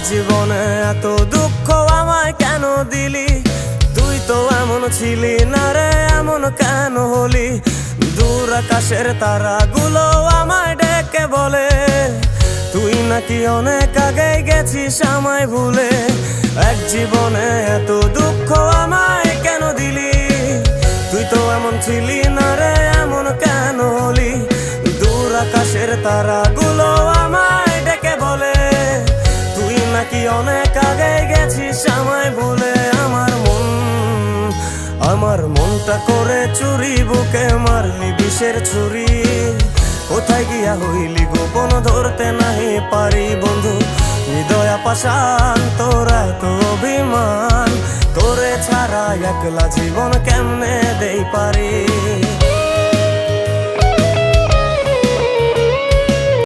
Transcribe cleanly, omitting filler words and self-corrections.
জীবনে এত দুঃখ আমায় কেন দিলি? তুই তো এমন ছিলি না রে, এমন কেন হলি? দূর আকাশের তারাগুলো আমায় ডেকে বলে তুই নাকি অনেক আগে গেছিস আমায় ভুলে। এক জীবনে এত দুঃখ আমায় কেন দিলি? তুই তো এমন ছিলি না রে, এমন কেন হলি? দূর আকাশের তারাগুলো আমায় ডেকে বলে তুই নাকি অনেক আগে গেছিস আমায় ভুলে। আমার মনটা করে চুরি, বুকে মারলি বিষের ছুরি। কোথায় গিয়া হইলি গোপন ধরতে নাহি পারি বন্ধু। হৃদয় পাষাণ তোর এত অভিমান, তোরে ছাড়া একলা জীবন কেমনে দেই পারি?